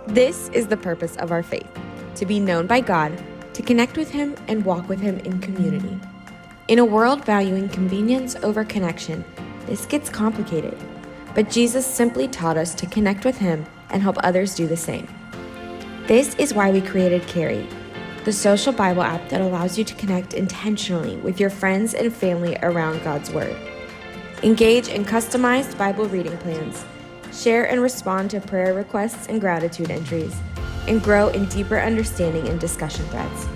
This is the purpose of our faith, to be known by God, to connect with Him and walk with Him in community. In a world valuing convenience over connection, this gets complicated, but Jesus simply taught us to connect with Him and help others do the same. This is why we created Carry, the social Bible app that allows you to connect intentionally with your friends and family around God's Word. Engage in customized Bible reading plans, share and respond to prayer requests and gratitude entries, and grow in deeper understanding and discussion threads.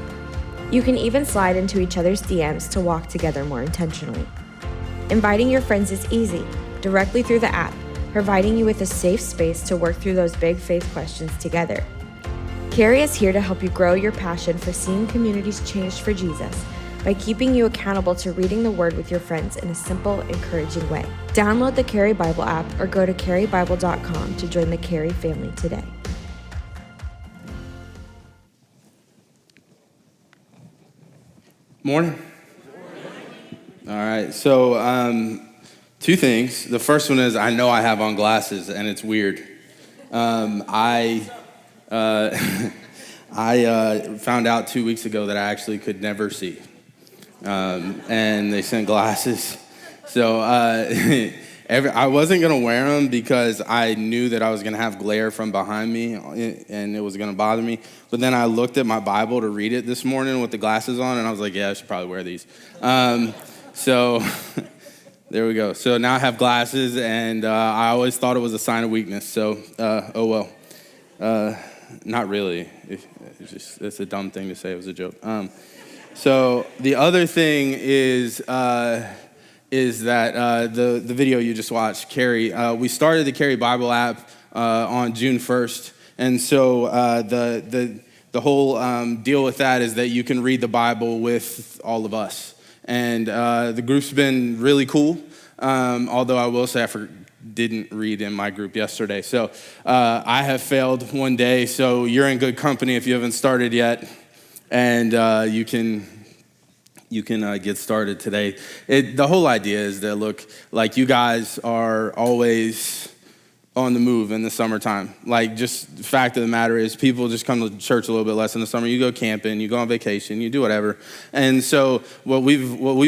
You can even slide into each other's DMs to walk together more intentionally. Inviting your friends is easy, directly through the app, providing you with a safe space to work through those big faith questions together. Carrie is here to help you grow your passion for seeing communities changed for Jesus by keeping you accountable to reading the Word with your friends in a simple, encouraging way. Download the Carrie Bible app or go to carriebible.com to join the Carrie family today. Morning. All right, so two things. The first one is I know I have on glasses, and it's weird. I found out 2 weeks ago that I actually could never see, and they sent glasses. So I wasn't going to wear them because I knew that I was going to have glare from behind me, and it was going to bother me. But then I looked at my Bible to read it this morning with the glasses on, and I was like, yeah, I should probably wear these. So there we go. So now I have glasses, and I always thought it was a sign of weakness. So, oh well. Not really. It's a dumb thing to say. It was a joke. So the other thing is that the video you just watched, Carrie, we started the Carrie Bible app on June 1st. And so the whole deal with that is that you can read the Bible with all of us. And the group's been really cool, although I will say I didn't read in my group yesterday. So I have failed one day, so you're in good company if you haven't started yet. And you can get started today. The whole idea is that, look, like you guys are always on the move in the summertime. Like, just the fact of the matter is people just come to church a little bit less in the summer. You go camping, you go on vacation, you do whatever. And so what we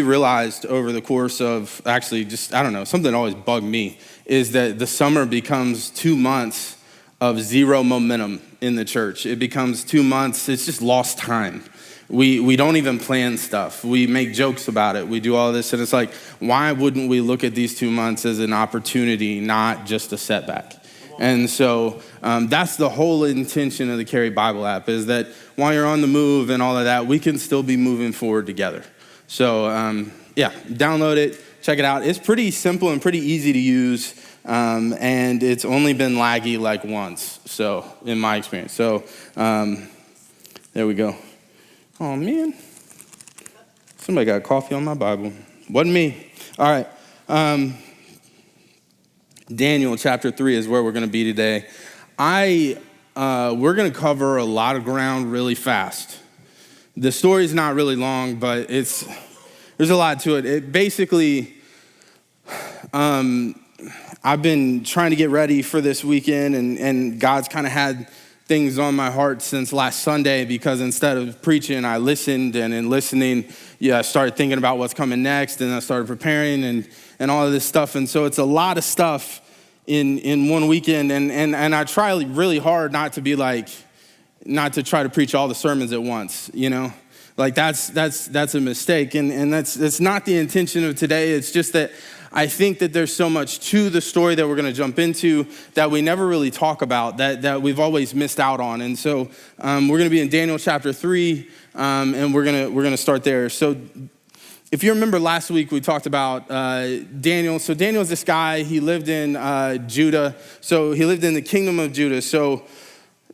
realized over the course of actually just, I don't know, something that always bugged me is that the summer becomes 2 months of zero momentum in the church. It becomes 2 months, it's just lost time. We don't even plan stuff. We make jokes about it. We do all this, and it's like, why wouldn't we look at these 2 months as an opportunity, not just a setback? And so that's the whole intention of the Carrie Bible app, is that while you're on the move and all of that, we can still be moving forward together. So yeah, download it, check it out. It's pretty simple and pretty easy to use, and it's only been laggy like once, so in my experience. So there we go. Oh, man. Somebody got coffee on my Bible. Wasn't me. All right. Daniel chapter 3 is where we're going to be today. We're going to cover a lot of ground really fast. The story's not really long, but there's a lot to it. It basically, I've been trying to get ready for this weekend, and God's kind of had things on my heart since last Sunday, because instead of preaching, I listened, and in listening, I started thinking about what's coming next, and I started preparing and all of this stuff. And so it's a lot of stuff in one weekend, and I try really hard not to try to preach all the sermons at once, you know? Like that's a mistake, and that's not the intention of today. It's just that I think that there's so much to the story that we're going to jump into that we never really talk about, that we've always missed out on. And so we're going to be in Daniel chapter 3, and we're going to start there. So if you remember last week, we talked about Daniel. So Daniel's this guy. He lived in Judah. So he lived in the kingdom of Judah. So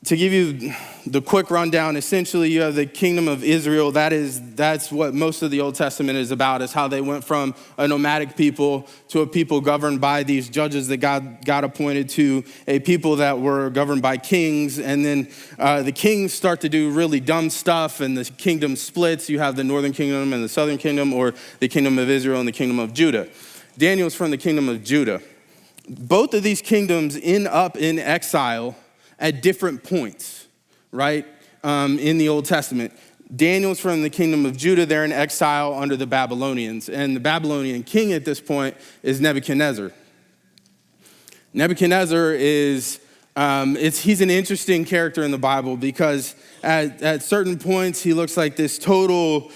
to give you the quick rundown, essentially you have the kingdom of Israel. That's what most of the Old Testament is about, is how they went from a nomadic people to a people governed by these judges that God appointed, to a people that were governed by kings. And then the kings start to do really dumb stuff, and the kingdom splits. You have the northern kingdom and the southern kingdom, or the kingdom of Israel and the kingdom of Judah. Daniel's from the kingdom of Judah. Both of these kingdoms end up in exile, at different points, right, in the Old Testament. Daniel's from the kingdom of Judah. They're in exile under the Babylonians. And the Babylonian king at this point is Nebuchadnezzar. Nebuchadnezzar is, he's an interesting character in the Bible because at certain points he looks like this total,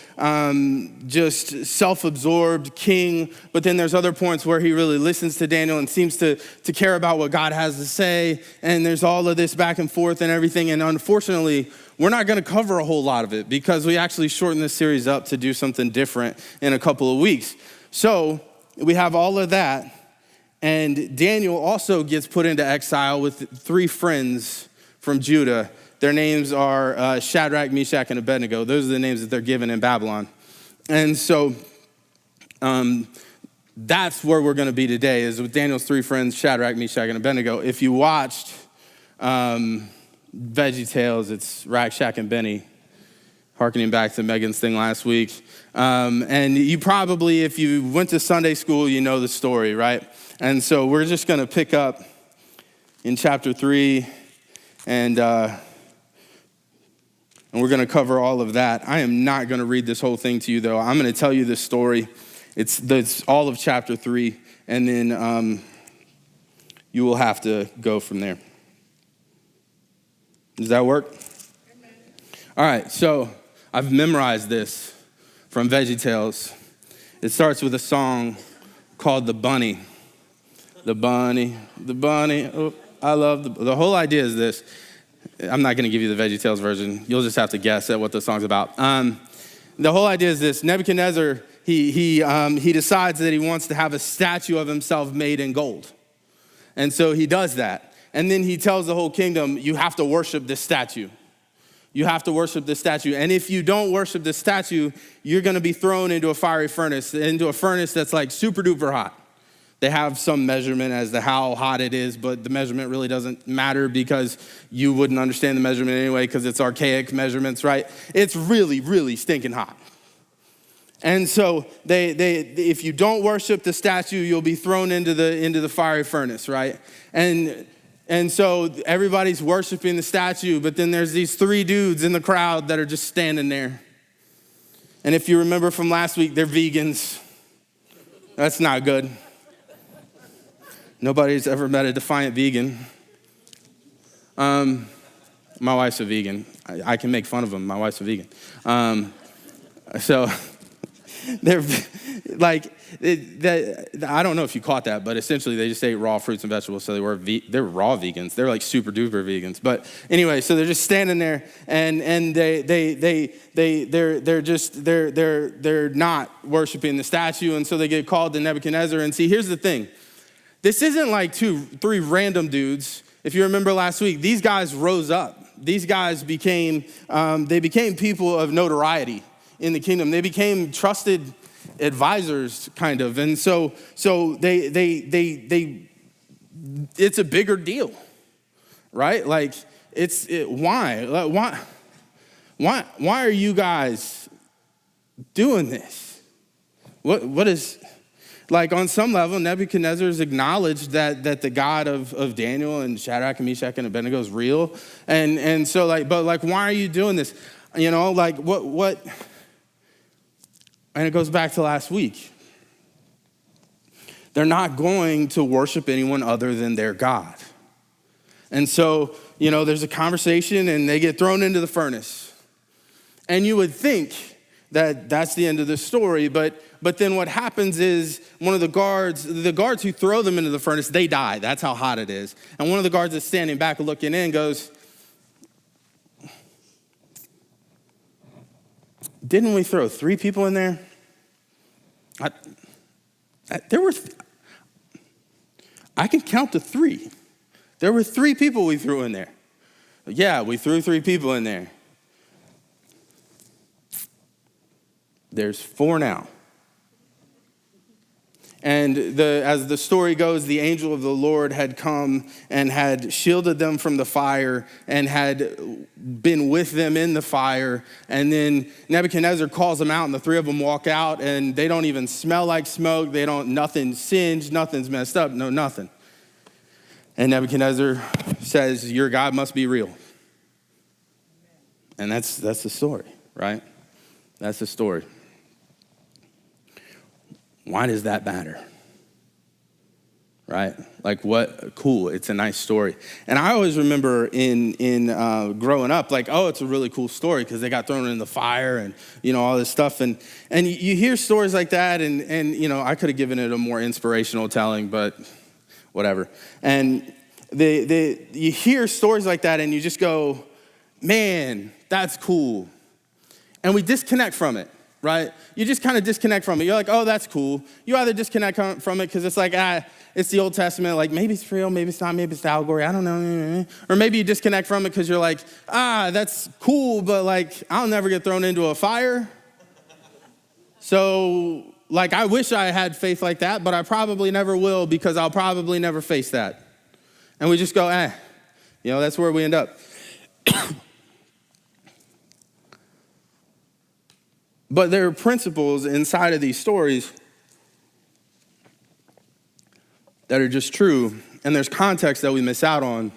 just self-absorbed king. But then there's other points where he really listens to Daniel and seems to care about what God has to say. And there's all of this back and forth and everything. And unfortunately, we're not going to cover a whole lot of it because we actually shortened this series up to do something different in a couple of weeks. So we have all of that. And Daniel also gets put into exile with 3 friends from Judah. Their names are Shadrach, Meshach, and Abednego. Those are the names that they're given in Babylon. And so that's where we're going to be today, is with Daniel's 3 friends, Shadrach, Meshach, and Abednego. If you watched VeggieTales, it's Rack, Shack, and Benny, hearkening back to Megan's thing last week. And you probably, if you went to Sunday school, you know the story, right? And so we're just going to pick up in chapter 3, and we're going to cover all of that. I am not going to read this whole thing to you, though. I'm going to tell you this story. It's all of chapter 3, and then you will have to go from there. Does that work? Amen. All right, so I've memorized this from VeggieTales. It starts with a song called The Bunny. The bunny, oh, I love the whole idea is this. I'm not going to give you the VeggieTales version. You'll just have to guess at what the song's about. The whole idea is this. Nebuchadnezzar, he decides that he wants to have a statue of himself made in gold. And so he does that. And then he tells the whole kingdom, you have to worship this statue. You have to worship this statue. And if you don't worship this statue, you're going to be thrown into a fiery furnace, into a furnace that's like super duper hot. They have some measurement as to how hot it is, but the measurement really doesn't matter because you wouldn't understand the measurement anyway because it's archaic measurements, right? It's really, really stinking hot. And so if you don't worship the statue, you'll be thrown into the fiery furnace, right? And so everybody's worshiping the statue, but then there's these 3 dudes in the crowd that are just standing there. And if you remember from last week, they're vegans. That's not good. Nobody's ever met a defiant vegan. My wife's a vegan. I can make fun of them. My wife's a vegan. So they're like, I don't know if you caught that, but essentially they just ate raw fruits and vegetables. So they're raw vegans. They're like super duper vegans. But anyway, so they're just standing there and they're not worshiping the statue. And so they get called to Nebuchadnezzar. And see, here's the thing. This isn't like 3 random dudes. If you remember last week, these guys rose up. These guys became people of notoriety in the kingdom. They became trusted advisors, kind of. And so they it's a bigger deal, right? Like why are you guys doing this? What is, like, on some level, Nebuchadnezzar has acknowledged that the God of Daniel and Shadrach and Meshach and Abednego is real. And so, like, but, like, why are you doing this? You know, like, what? And it goes back to last week. They're not going to worship anyone other than their God. And so, you know, there's a conversation and they get thrown into the furnace. And you would think that that's the end of the story, but then what happens is one of the guards who throw them into the furnace, they die. That's how hot it is. And one of the guards that's standing back looking in goes, didn't we throw 3 people in there? I can count to 3. There were 3 people we threw in there. Yeah, we threw 3 people in there. There's 4 now. And as the story goes, the angel of the Lord had come and had shielded them from the fire and had been with them in the fire. And then Nebuchadnezzar calls them out, and the 3 of them walk out, and they don't even smell like smoke. Nothing's singed, nothing's messed up, no, nothing. And Nebuchadnezzar says your God must be real. And that's the story, right? That's the story. Why does that matter? Right? Like what, cool, it's a nice story. And I always remember in growing up, like, oh, it's a really cool story because they got thrown in the fire and, all this stuff. And you hear stories like that and I could have given it a more inspirational telling, but whatever. And you hear stories like that and you just go, man, that's cool. And we disconnect from it. Right? You just kind of disconnect from it. You're like, oh, that's cool. You either disconnect from it because it's like, it's the Old Testament. Like, maybe it's real, maybe it's not, maybe it's the allegory. I don't know. Or maybe you disconnect from it because you're like, that's cool, but like, I'll never get thrown into a fire. So, like, I wish I had faith like that, but I probably never will because I'll probably never face that. And we just go, that's where we end up. But there are principles inside of these stories that are just true, and there's context that we miss out on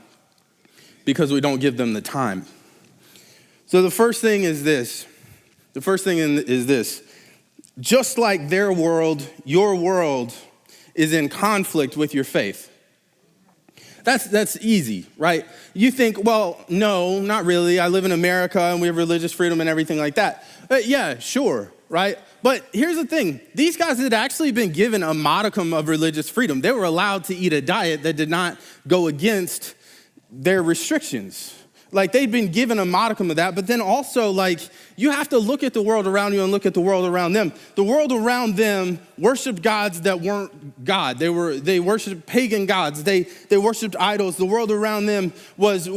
because we don't give them the time. So the first thing is this. Just like their world, your world is in conflict with your faith. That's easy, right? You think, well, no, not really. I live in America and we have religious freedom and everything like that. Yeah, sure, right? But here's the thing. These guys had actually been given a modicum of religious freedom. They were allowed to eat a diet that did not go against their restrictions. Like, they'd been given a modicum of that, but then also, like, you have to look at the world around you and look at the world around them. The world around them worshiped gods that weren't God. They worshiped pagan gods. They worshiped idols. The world around them was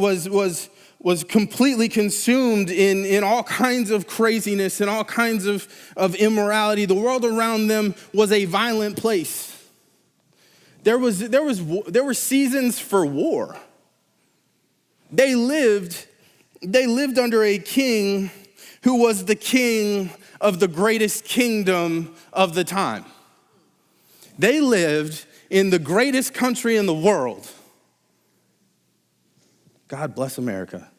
completely consumed in all kinds of craziness and all kinds of immorality. The world around them was a violent place. There were seasons for war. They lived under a king who was the king of the greatest kingdom of the time. They lived in the greatest country in the world. God bless America.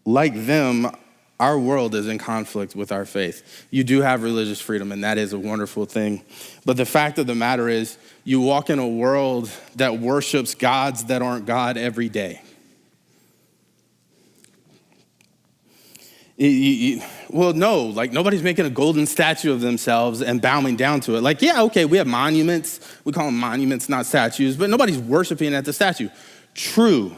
Like them, our world is in conflict with our faith. You do have religious freedom, and that is a wonderful thing. But the fact of the matter is, you walk in a world that worships gods that aren't God every day. Well, no, like nobody's making a golden statue of themselves and bowing down to it. Like, yeah, okay, we have monuments. We call them monuments, not statues, but nobody's worshiping at the statue. True.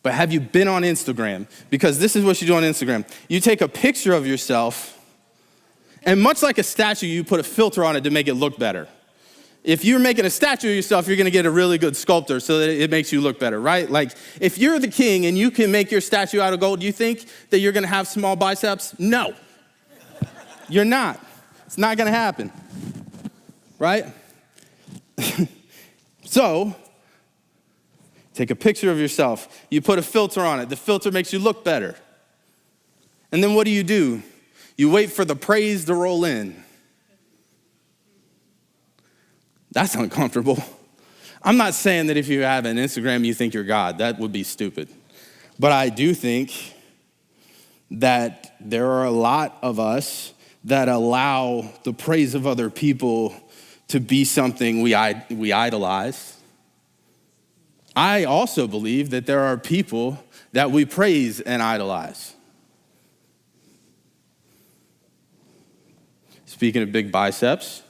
But have you been on Instagram? Because this is what you do on Instagram. You take a picture of yourself, and much like a statue, you put a filter on it to make it look better. If you're making a statue of yourself, you're gonna get a really good sculptor so that it makes you look better, right? Like, if you're the king and you can make your statue out of gold, do you think that you're gonna have small biceps? No. You're not. It's not gonna happen, right? So, take a picture of yourself. You put a filter on it. The filter makes you look better. And then what do? You wait for the praise to roll in. That's uncomfortable. I'm not saying that if you have an Instagram, you think you're God. That would be stupid. But I do think that there are a lot of us that allow the praise of other people to be something we idolize. I also believe that there are people that we praise and idolize. Speaking of big biceps,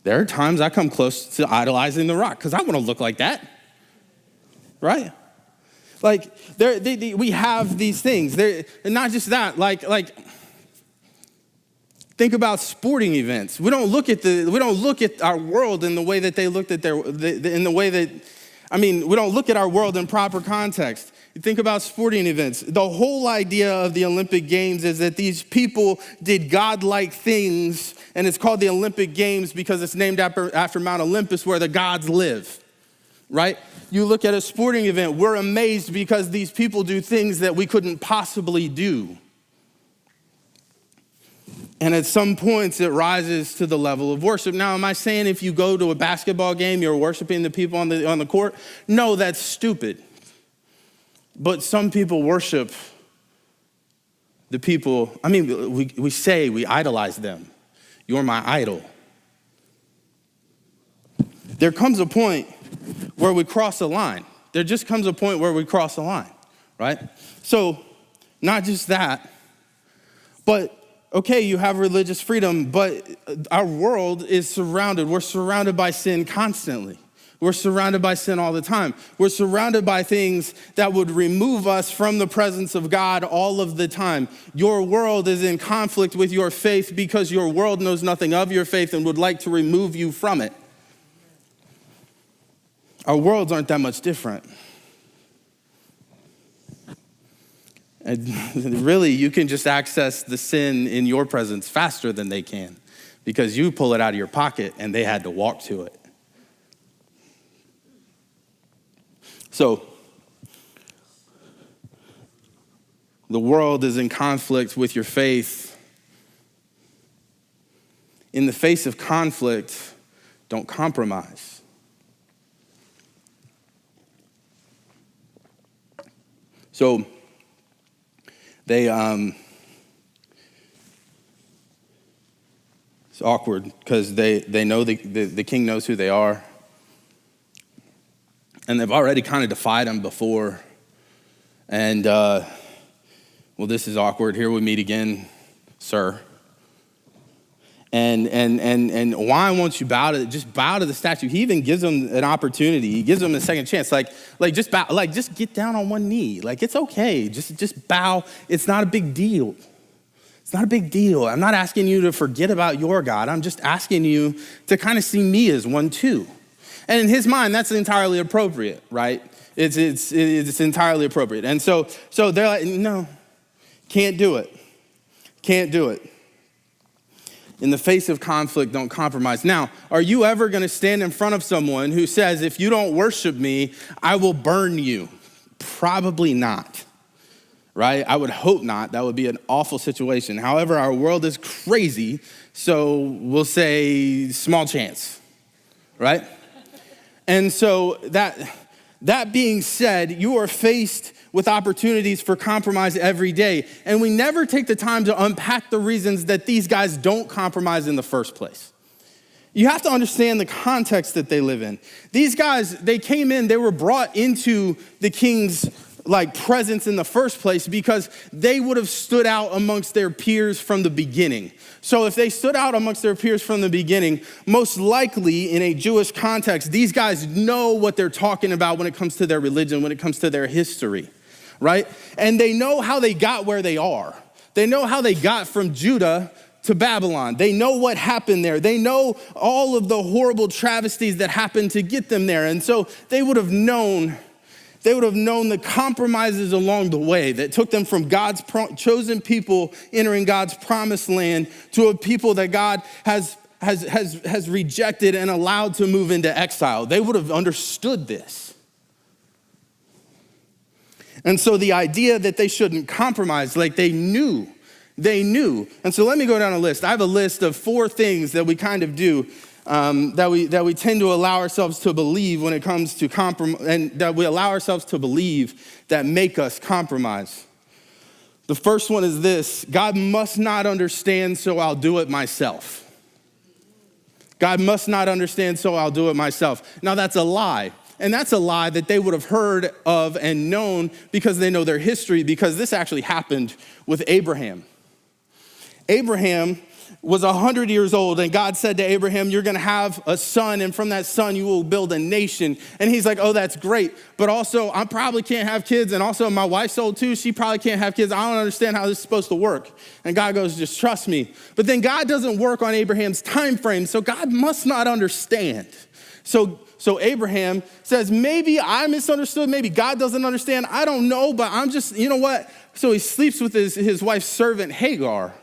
there are times I come close to idolizing The Rock because I want to look like that, right? Like, we have these things. And not just that, like, think about sporting events. We don't look at our world in the way that they looked at we don't look at our world in proper context. You think about sporting events. The whole idea of the Olympic Games is that these people did godlike things, and it's called the Olympic Games because it's named after Mount Olympus where the gods live, right? You look at a sporting event, we're amazed because these people do things that we couldn't possibly do. And at some points, it rises to the level of worship. Now, am I saying if you go to a basketball game, you're worshiping the people on the court? No, that's stupid. But some people worship the people. I mean, we say we idolize them. You're my idol. There comes a point where we cross a line. There just comes a point where we cross a line, right? So, not just that, but okay, you have religious freedom, but our world is we're surrounded by sin constantly. We're surrounded by sin all the time. We're surrounded by things that would remove us from the presence of God all of the time. Your world is in conflict with your faith because your world knows nothing of your faith and would like to remove you from it. Our worlds aren't that much different. And really, you can just access the sin in your presence faster than they can because you pull it out of your pocket and they had to walk to it. So, the world is in conflict with your faith. In the face of conflict, don't compromise. So, it's awkward because they know the king knows who they are. And they've already kind of defied him before. And, well, this is awkward. Here we meet again, sir. And why won't you just bow to the statue? He even gives them an opportunity. He gives them a second chance. Like just bow, just get down on one knee. Like, it's okay. Just bow. It's not a big deal. It's not a big deal. I'm not asking you to forget about your God. I'm just asking you to kind of see me as one too. And in his mind, that's entirely appropriate, right? It's entirely appropriate. And so they're like, no, can't do it. Can't do it. In the face of conflict, don't compromise. Now, are you ever going to stand in front of someone who says, if you don't worship me, I will burn you? Probably not, right? I would hope not. That would be an awful situation. However, our world is crazy, so we'll say small chance, right? And so that being said, you are faced with opportunities for compromise every day. And we never take the time to unpack the reasons that these guys don't compromise in the first place. You have to understand the context that they live in. These guys, they came in, they were brought into the king's presence in the first place because they would have stood out amongst their peers from the beginning. So if they stood out amongst their peers from the beginning, most likely in a Jewish context, these guys know what they're talking about when it comes to their religion, when it comes to their history, right? And they know how they got where they are. They know how they got from Judah to Babylon. They know what happened there. They know all of the horrible travesties that happened to get them there. And so they would have known the compromises along the way that took them from God's chosen people entering God's promised land to a people that God has rejected and allowed to move into exile. They would have understood this. And so the idea that they shouldn't compromise, they knew. And so let me go down a list. I have a list of 4 things that we kind of do that we tend to allow ourselves to believe when it comes to compromise, and that we allow ourselves to believe that make us compromise. The first one is this: God must not understand, so I'll do it myself. God must not understand, so I'll do it myself. Now that's a lie. And that's a lie that they would have heard of and known because they know their history, because this actually happened with Abraham. Abraham was 100 years old, and God said to Abraham, you're gonna have a son, and from that son you will build a nation. And he's like, oh, that's great, but also I probably can't have kids, and also my wife's old too, she probably can't have kids. I don't understand how this is supposed to work. And God goes, just trust me. But then God doesn't work on Abraham's time frame, so God must not understand. So Abraham says, maybe I misunderstood, maybe God doesn't understand, I don't know, but I'm just, you know what? So he sleeps with his wife's servant, Hagar.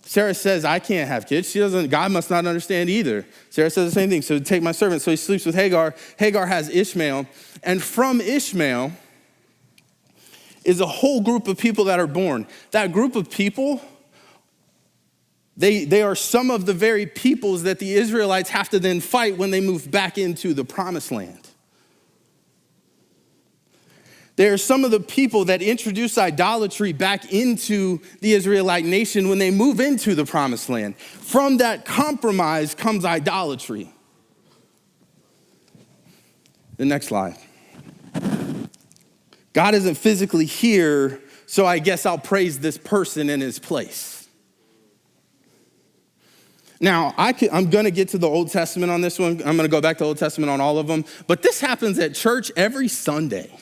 Sarah says, I can't have kids. God must not understand either. Sarah says the same thing, so take my servant. So he sleeps with Hagar. Hagar has Ishmael. And from Ishmael is a whole group of people that are born. That group of people They are some of the very peoples that the Israelites have to then fight when they move back into the promised land. They are some of the people that introduce idolatry back into the Israelite nation when they move into the promised land. From that compromise comes idolatry. The next slide. God isn't physically here, so I guess I'll praise this person in his place. Now, I'm going to get to the Old Testament on this one. I'm going to go back to the Old Testament on all of them. But this happens at church every Sunday.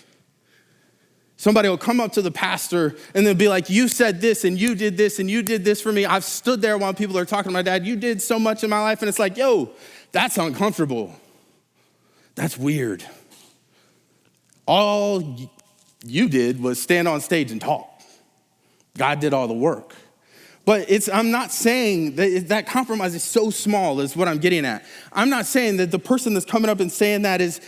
Somebody will come up to the pastor and they'll be like, you said this and you did this and you did this for me. I've stood there while people are talking to my dad. You did so much in my life. And it's like, yo, that's uncomfortable. That's weird. All you did was stand on stage and talk. God did all the work. But I'm not saying that compromise is so small is what I'm getting at. I'm not saying that the person that's coming up and saying that is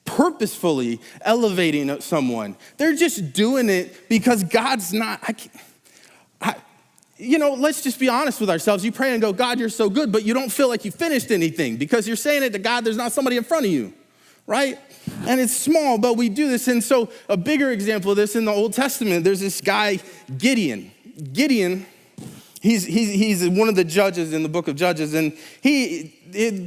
purposefully elevating someone. They're just doing it because God's not, let's just be honest with ourselves. You pray and go, God, you're so good, but you don't feel like you finished anything because you're saying it to God, there's not somebody in front of you, right? And it's small, but we do this. And so a bigger example of this in the Old Testament, there's this guy, Gideon. Gideon, he's one of the judges in the book of Judges, and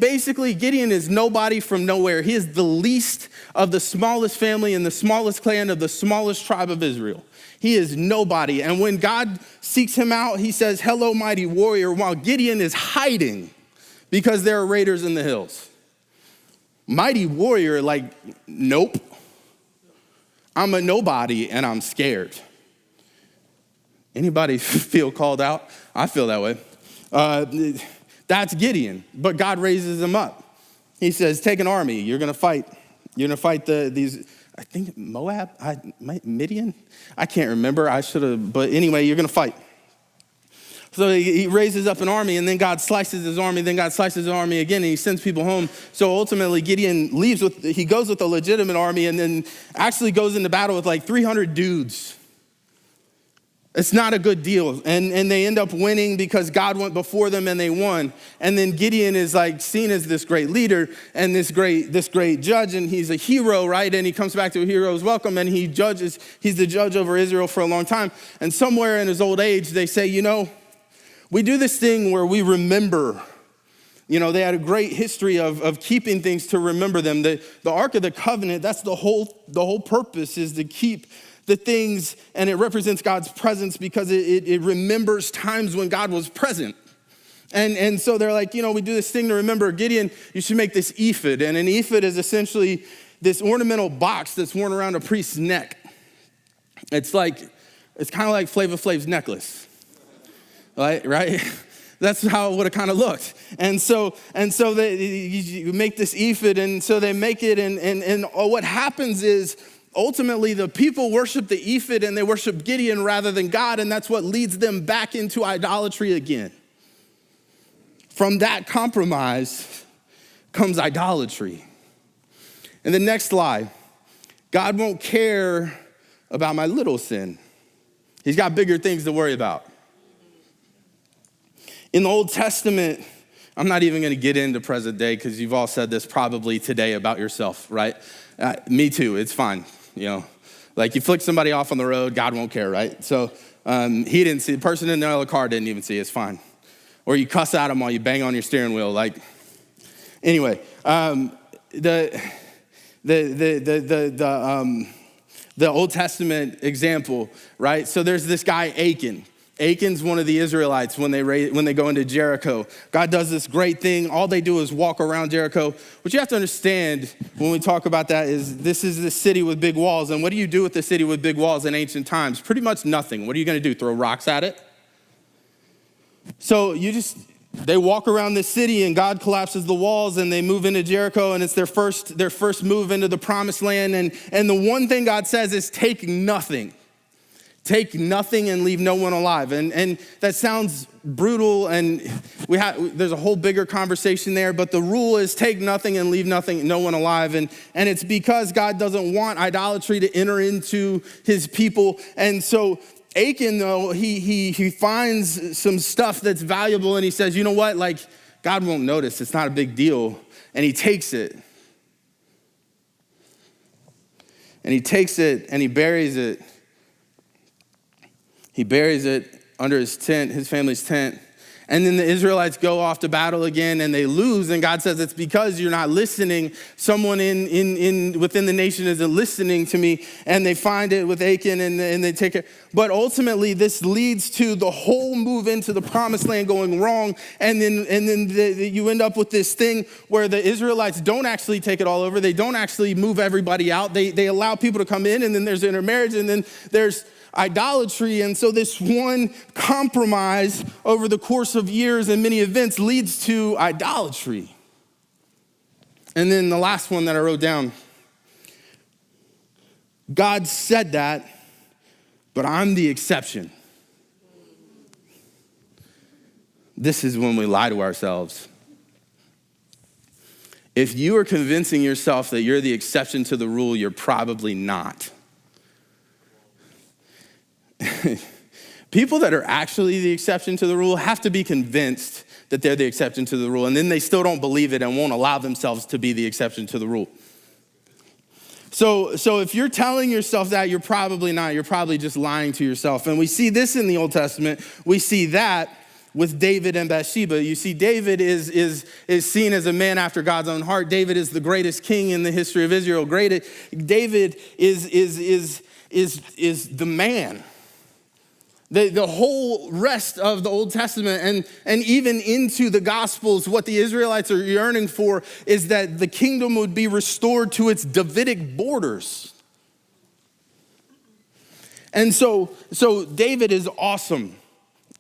basically Gideon is nobody from nowhere. He is the least of the smallest family and the smallest clan of the smallest tribe of Israel. He is nobody. And when God seeks him out, he says, hello, mighty warrior, while Gideon is hiding because there are raiders in the hills. Mighty warrior, like, nope. I'm a nobody and I'm scared. Anybody feel called out? I feel that way. That's Gideon, but God raises him up. He says, take an army. You're going to fight. You're going to fight these, I think Moab, Midian? I can't remember. I should have, but anyway, you're going to fight. So he raises up an army, and then God slices his army, then God slices his army again, and he sends people home. So ultimately, Gideon he goes with a legitimate army, and then actually goes into battle with like 300 dudes. It's not a good deal. And they end up winning because God went before them and they won. And then Gideon is like seen as this great leader and this great judge, and he's a hero, right? And he comes back to a hero's welcome, and he's the judge over Israel for a long time. And somewhere in his old age, they say, we do this thing where we remember. They had a great history of keeping things to remember them. The Ark of the Covenant, that's the whole purpose, is to keep the things, and it represents God's presence because it remembers times when God was present. And so they're like, we do this thing to remember Gideon. You should make this ephod. And an ephod is essentially this ornamental box that's worn around a priest's neck. It's kind of like Flavor Flav's necklace, right? That's how it would have kind of looked. And so you make this ephod, and so they make it, and what happens is, ultimately, the people worship the ephod and they worship Gideon rather than God, and that's what leads them back into idolatry again. From that compromise comes idolatry. And the next lie, God won't care about my little sin. He's got bigger things to worry about. In the Old Testament, I'm not even going to get into present day because you've all said this probably today about yourself, right? Me too, it's fine. Like you flick somebody off on the road, God won't care, right? So he didn't see, the person in the other car didn't even see, it's fine. Or you cuss at them while you bang on your steering wheel, anyway. The Old Testament example, right? So there's this guy Achan. Achan's one of the Israelites when they go into Jericho. God does this great thing. All they do is walk around Jericho. What you have to understand when we talk about that is this is the city with big walls. And what do you do with the city with big walls in ancient times? Pretty much nothing. What are you going to do? Throw rocks at it? So they walk around this city, and God collapses the walls, and they move into Jericho, and it's their first move into the promised land. And the one thing God says is take nothing. Take nothing and leave no one alive. And that sounds brutal, and there's a whole bigger conversation there, but the rule is take nothing and leave no one alive. And it's because God doesn't want idolatry to enter into his people. And so Achan, though, he finds some stuff that's valuable, and he says, you know what, like, God won't notice. It's not a big deal. And he takes it. And he takes it and he buries it. He buries it under his tent, his family's tent. And then the Israelites go off to battle again and they lose. And God says, it's because you're not listening. Someone within the nation isn't listening to me. And they find it with Achan and they take it. But ultimately, this leads to the whole move into the promised land going wrong. And then you end up with this thing where the Israelites don't actually take it all over. They don't actually move everybody out. They allow people to come in, and then there's intermarriage, and then there's idolatry. And so this one compromise over the course of years and many events leads to idolatry. And then the last one that I wrote down, God said that, but I'm the exception. This is when we lie to ourselves. If you are convincing yourself that you're the exception to the rule, you're probably not. People that are actually the exception to the rule have to be convinced that they're the exception to the rule, and then they still don't believe it and won't allow themselves to be the exception to the rule. So if you're telling yourself that, you're probably not. You're probably just lying to yourself. And we see this in the Old Testament. We see that with David and Bathsheba. You see, David is seen as a man after God's own heart. David is the greatest king in the history of Israel. David is the man. The whole rest of the Old Testament and even into the Gospels, what the Israelites are yearning for is that the kingdom would be restored to its Davidic borders. And so David is awesome.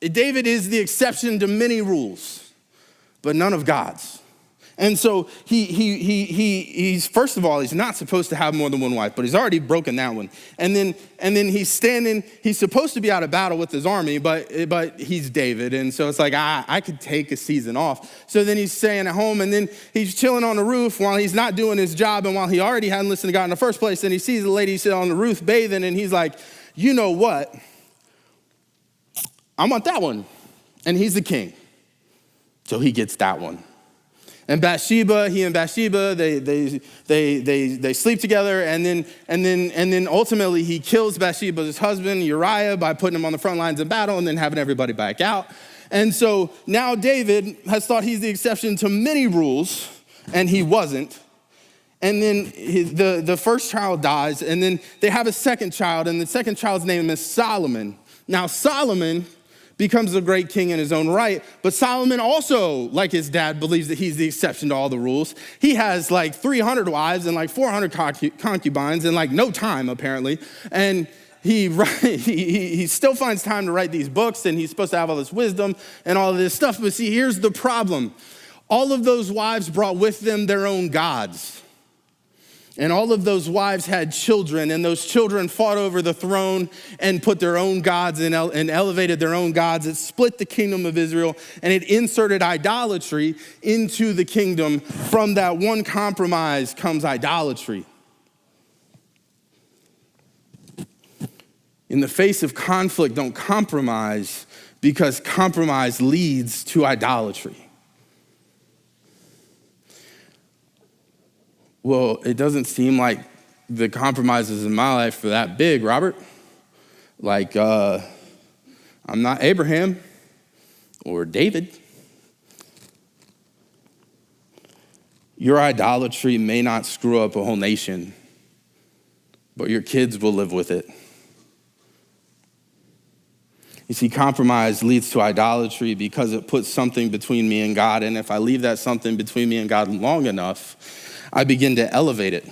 David is the exception to many rules, but none of God's. And so he's first of all, he's not supposed to have more than one wife, but he's already broken that one. And then he's supposed to be out of battle with his army, but he's David. And so it's like, I could take a season off. So then he's staying at home, and then he's chilling on the roof while he's not doing his job, and while he already hadn't listened to God in the first place. And he sees a lady sit on the roof bathing, and he's like, you know what? I want that one. And he's the king. So he gets that one. And Bathsheba, they sleep together, and then ultimately he kills Bathsheba's husband Uriah by putting him on the front lines of battle and then having everybody back out. And so now David has thought he's the exception to many rules, and he wasn't. And then the first child dies, and then they have a second child, and the second child's name is Solomon. Now Solomon becomes a great king in his own right. But Solomon also, like his dad, believes that he's the exception to all the rules. He has like 300 wives and like 400 concubines in like no time, apparently. And he still finds time to write these books, and he's supposed to have all this wisdom and all of this stuff. But see, here's the problem. All of those wives brought with them their own gods. And all of those wives had children, and those children fought over the throne and put their own gods and elevated their own gods. It split the kingdom of Israel, and it inserted idolatry into the kingdom. From that one compromise comes idolatry. In the face of conflict, don't compromise, because compromise leads to idolatry. Well, it doesn't seem like the compromises in my life are that big, Robert. Like, I'm not Abraham or David. Your idolatry may not screw up a whole nation, but your kids will live with it. You see, compromise leads to idolatry because it puts something between me and God, and if I leave that something between me and God long enough, I begin to elevate it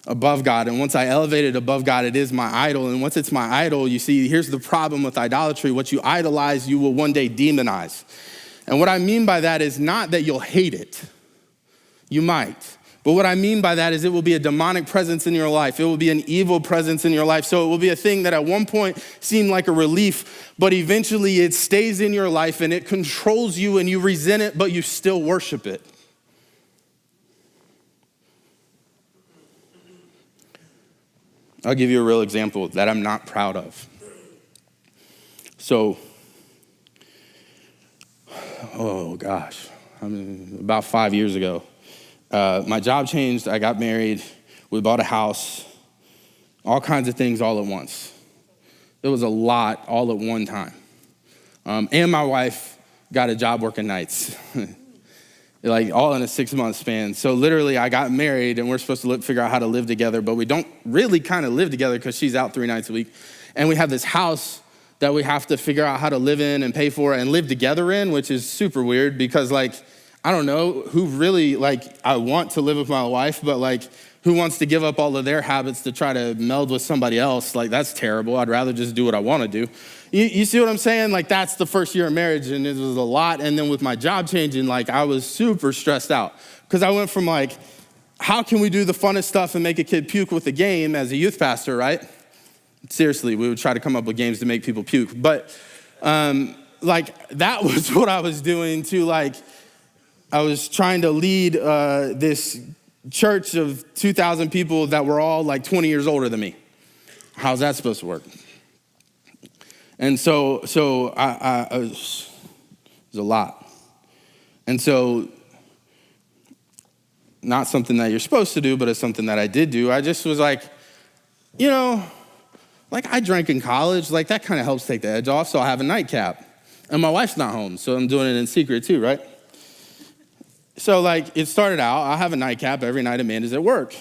above God. And once I elevate it above God, it is my idol. And once it's my idol, you see, here's the problem with idolatry. What you idolize, you will one day demonize. And what I mean by that is not that you'll hate it. You might. But what I mean by that is it will be a demonic presence in your life. It will be an evil presence in your life. So it will be a thing that at one point seemed like a relief, but eventually it stays in your life and it controls you and you resent it, but you still worship it. I'll give you a real example that I'm not proud of. So, oh gosh, about 5 years ago, my job changed, I got married, we bought a house, all kinds of things all at once. It was a lot all at one time. And my wife got a job working nights, like all in a 6-month span. So literally I got married and we're supposed to figure out how to live together, but we don't really kind of live together because she's out 3 nights a week. And we have this house that we have to figure out how to live in and pay for and live together in, which is super weird because like, I don't know who really, like, I want to live with my wife, but like, who wants to give up all of their habits to try to meld with somebody else? Like, that's terrible. I'd rather just do what I want to do. You see what I'm saying? Like, that's the first year of marriage, and it was a lot. And then with my job changing, like, I was super stressed out because I went from like, how can we do the funnest stuff and make a kid puke with a game as a youth pastor, right? Seriously, we would try to come up with games to make people puke. But like, that was what I was doing to like, I was trying to lead this church of 2,000 people that were all like 20 years older than me. How's that supposed to work? And so I it was a lot. And so, not something that you're supposed to do, but it's something that I did do. I just was like, you know, like I drank in college, like that kind of helps take the edge off, so I have a nightcap. And my wife's not home, so I'm doing it in secret too, right? So like it started out, I have a nightcap every night Amanda's at work.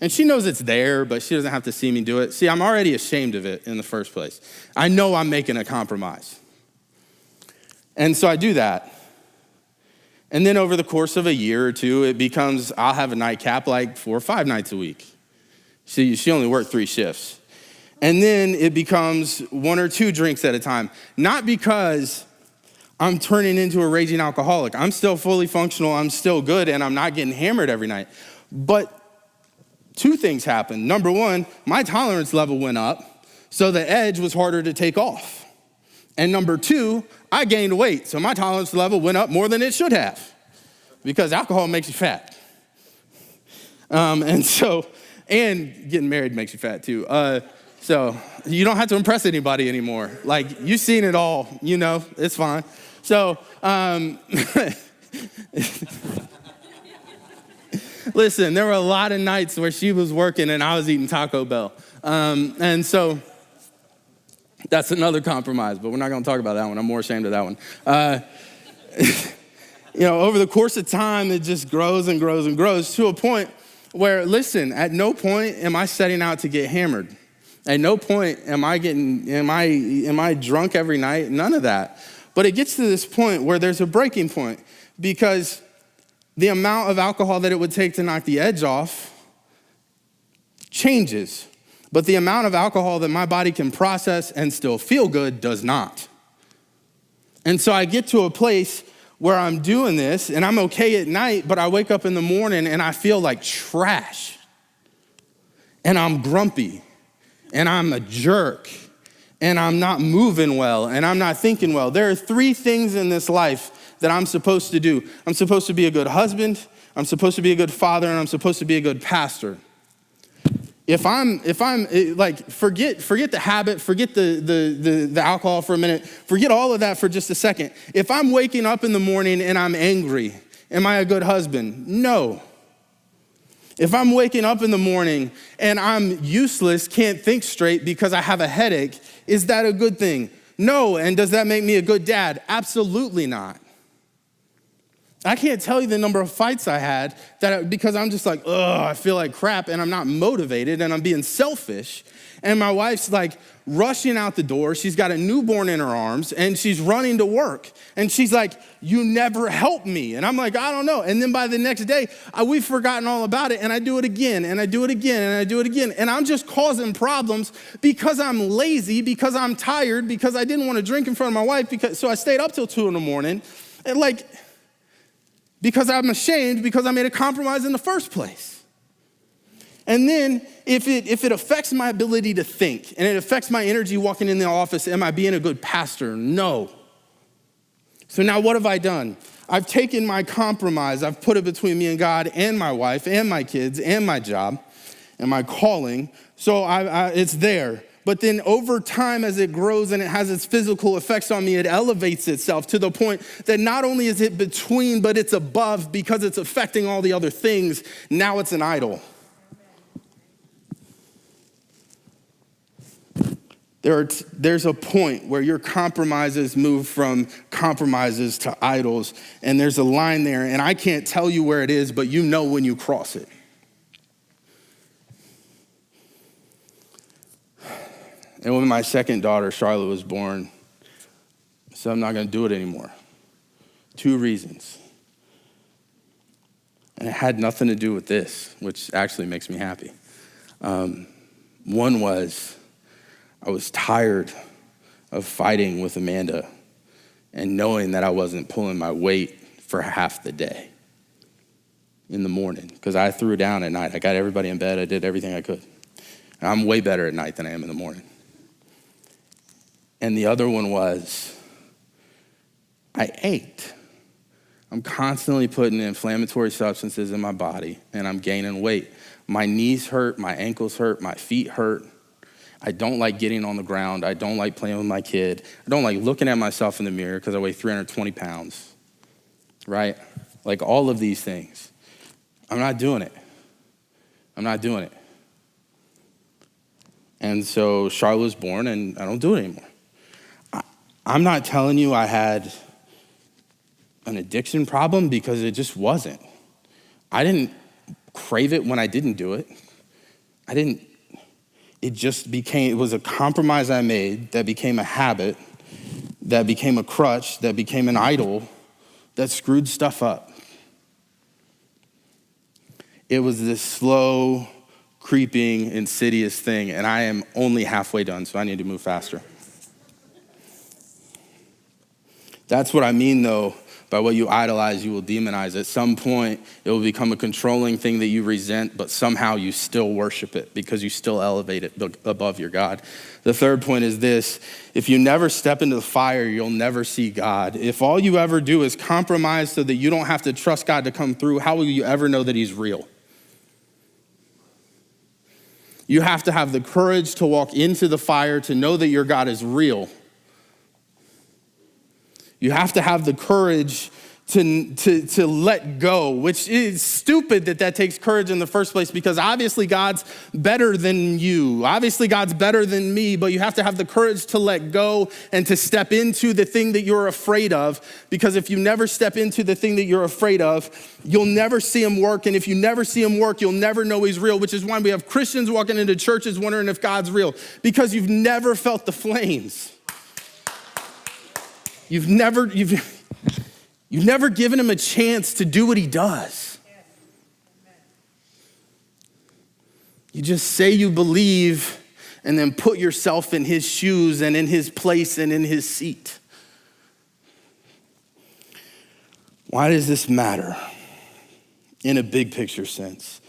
And she knows it's there, but she doesn't have to see me do it. See, I'm already ashamed of it in the first place. I know I'm making a compromise. And so I do that. And then over the course of a year or two, it becomes, I'll have a nightcap like 4 or 5 nights a week. She only worked 3 shifts. And then it becomes 1 or 2 drinks at a time. Not because I'm turning into a raging alcoholic. I'm still fully functional, I'm still good, and I'm not getting hammered every night. But 2 things happened. Number 1, my tolerance level went up, so the edge was harder to take off. And number 2, I gained weight, so my tolerance level went up more than it should have, because alcohol makes you fat. And getting married makes you fat too. So you don't have to impress anybody anymore. Like, you've seen it all, you know, it's fine. So, listen, there were a lot of nights where she was working and I was eating Taco Bell. And so that's another compromise, but we're not gonna talk about that one. I'm more ashamed of that one. You know, over the course of time, it just grows and grows and grows to a point where, listen, at no point am I setting out to get hammered. At no point am I drunk every night? None of that. But it gets to this point where there's a breaking point because the amount of alcohol that it would take to knock the edge off changes. But the amount of alcohol that my body can process and still feel good does not. And so I get to a place where I'm doing this and I'm okay at night, but I wake up in the morning and I feel like trash. And I'm grumpy. And I'm a jerk, and I'm not moving well, and I'm not thinking well. There are 3 things in this life that I'm supposed to do. I'm supposed to be a good husband, I'm supposed to be a good father, and I'm supposed to be a good pastor. If I'm like, forget the habit, forget the alcohol for a minute, forget all of that for just a second. If I'm waking up in the morning and I'm angry, am I a good husband? No. If I'm waking up in the morning and I'm useless, can't think straight because I have a headache, is that a good thing? No. And does that make me a good dad? Absolutely not. I can't tell you the number of fights I had because I'm just like, I feel like crap and I'm not motivated and I'm being selfish. And my wife's like rushing out the door. She's got a newborn in her arms and she's running to work. And she's like, you never help me. And I'm like, I don't know. And then by the next day, we've forgotten all about it. And I do it again and I do it again and I do it again. And I'm just causing problems because I'm lazy, because I'm tired, because I didn't want to drink in front of my wife. So I stayed up till 2 a.m. And because I'm ashamed because I made a compromise in the first place. And then if it affects my ability to think and it affects my energy walking in the office, am I being a good pastor? No. So now what have I done? I've taken my compromise, I've put it between me and God and my wife and my kids and my job and my calling. So it's there. But then over time, as it grows and it has its physical effects on me, it elevates itself to the point that not only is it between, but it's above because it's affecting all the other things. Now it's an idol. There's a point where your compromises move from compromises to idols, and there's a line there, and I can't tell you where it is, but you know when you cross it. And when my second daughter, Charlotte, was born, I said, I'm not going to do it anymore. 2 reasons. And it had nothing to do with this, which actually makes me happy. One was I was tired of fighting with Amanda and knowing that I wasn't pulling my weight for half the day in the morning because I threw down at night. I got everybody in bed. I did everything I could. And I'm way better at night than I am in the morning. And the other one was I ate. I'm constantly putting inflammatory substances in my body, and I'm gaining weight. My knees hurt, my ankles hurt, my feet hurt. I don't like getting on the ground. I don't like playing with my kid. I don't like looking at myself in the mirror because I weigh 320 pounds, right? Like all of these things. I'm not doing it. I'm not doing it. And so Charlotte was born, and I don't do it anymore. I'm not telling you I had an addiction problem because it just wasn't. I didn't crave it when I didn't do it. It was a compromise I made that became a habit, that became a crutch, that became an idol, that screwed stuff up. It was this slow, creeping, insidious thing, and I am only halfway done, so I need to move faster. That's what I mean, though, by what you idolize, you will demonize. At some point, it will become a controlling thing that you resent, but somehow you still worship it because you still elevate it above your God. The third point is this: if you never step into the fire, you'll never see God. If all you ever do is compromise so that you don't have to trust God to come through, how will you ever know that he's real? You have to have the courage to walk into the fire to know that your God is real. You have to have the courage to let go, which is stupid that takes courage in the first place because obviously God's better than you. Obviously God's better than me, but you have to have the courage to let go and to step into the thing that you're afraid of, because if you never step into the thing that you're afraid of, you'll never see him work. And if you never see him work, you'll never know he's real, which is why we have Christians walking into churches wondering if God's real, because you've never felt the flames. You've never given him a chance to do what he does. You just say you believe and then put yourself in his shoes and in his place and in his seat. Why does this matter? In a big picture sense.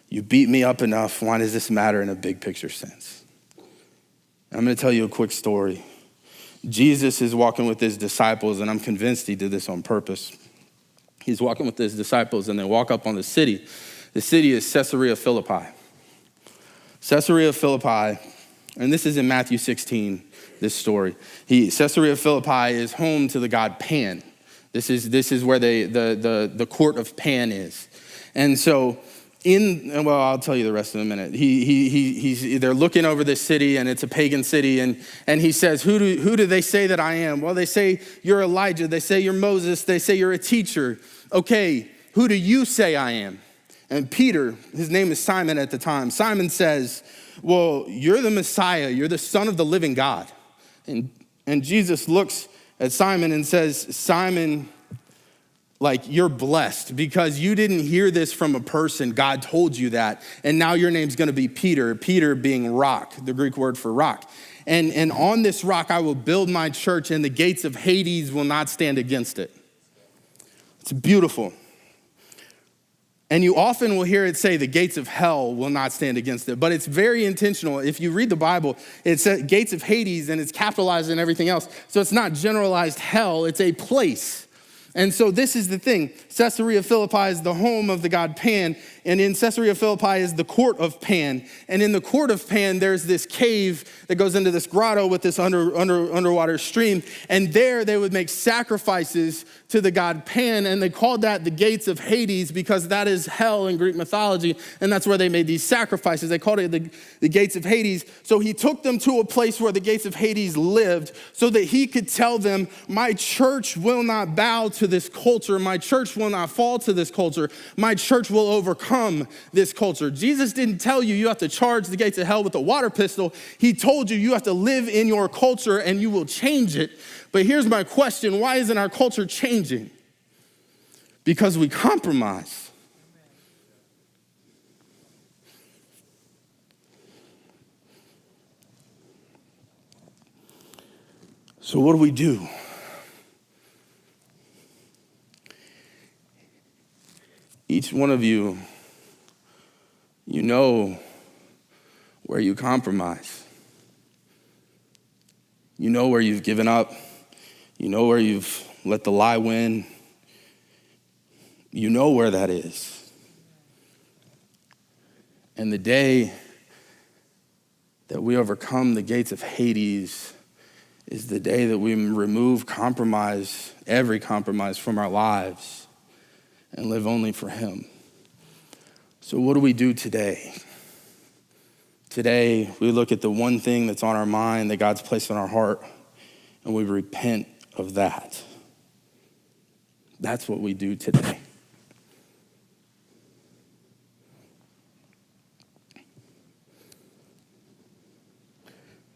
You beat me up enough. Why does this matter in a big picture sense? I'm going to tell you a quick story. Jesus is walking with his disciples, and I'm convinced he did this on purpose. He's walking with his disciples, and they walk up on the city. The city is Caesarea Philippi. Caesarea Philippi, and this is in Matthew 16, this story. Caesarea Philippi is home to the god Pan. This is where the court of Pan is. And so I'll tell you the rest in a minute. They're looking over this city, and it's a pagan city, and he says, who do they say that I am? Well, they say you're Elijah. They say you're Moses. They say you're a teacher. Okay, who do you say I am? And Peter, his name is Simon at the time, Simon says, well, you're the Messiah. You're the Son of the living God. And Jesus looks at Simon and says, Simon, like, you're blessed because you didn't hear this from a person. God told you that. And now your name's going to be Peter, Peter being rock, the Greek word for rock. And on this rock, I will build my church, and the gates of Hades will not stand against it. It's beautiful. And you often will hear it say the gates of hell will not stand against it, but it's very intentional. If you read the Bible, it says gates of Hades, and it's capitalized and everything else. So it's not generalized hell, it's a place. And so this is the thing. Caesarea Philippi is the home of the god Pan. And in Caesarea Philippi is the court of Pan. And in the court of Pan, there's this cave that goes into this grotto with this underwater stream. And there they would make sacrifices to the god Pan. And they called that the gates of Hades because that is hell in Greek mythology. And that's where they made these sacrifices. They called it the gates of Hades. So he took them to a place where the gates of Hades lived so that he could tell them, my church will not bow to this culture. My church will not fall to this culture. My church will overcome this culture. Jesus didn't tell you you have to charge the gates of hell with a water pistol. He told you you have to live in your culture and you will change it. But here's my question. Why isn't our culture changing? Because we compromise. So what do we do? Each one of you, you know where you compromise. You know where you've given up. You know where you've let the lie win. You know where that is. And the day that we overcome the gates of Hades is the day that we remove compromise, every compromise from our lives and live only for him. So what do we do today? Today, we look at the one thing that's on our mind that God's placed on our heart, and we repent of that. That's what we do today.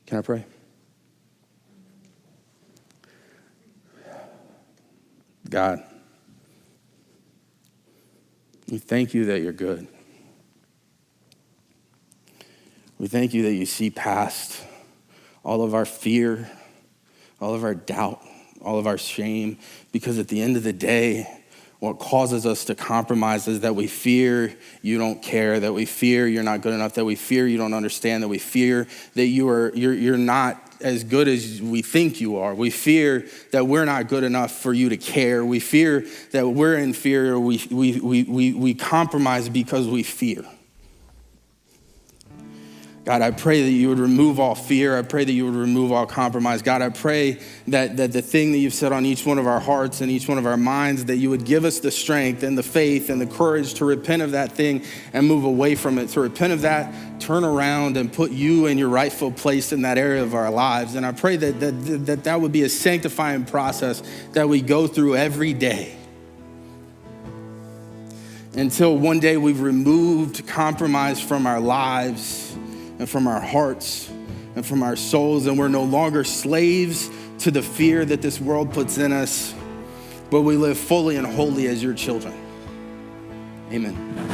Can I pray? God, we thank you that you're good. We thank you that you see past all of our fear, all of our doubt, all of our shame, because at the end of the day, what causes us to compromise is that we fear you don't care, that we fear you're not good enough, that we fear you don't understand, that we fear that you're not as good as we think you are. We fear that we're not good enough for you to care. We fear that we're inferior. We compromise because we fear. God, I pray that you would remove all fear. I pray that you would remove all compromise. God, I pray that the thing that you've set on each one of our hearts and each one of our minds, that you would give us the strength and the faith and the courage to repent of that thing and move away from it, to repent of that, turn around and put you in your rightful place in that area of our lives. And I pray that would be a sanctifying process that we go through every day until one day we've removed compromise from our lives and from our hearts and from our souls, and we're no longer slaves to the fear that this world puts in us, but we live fully and wholly as your children. Amen.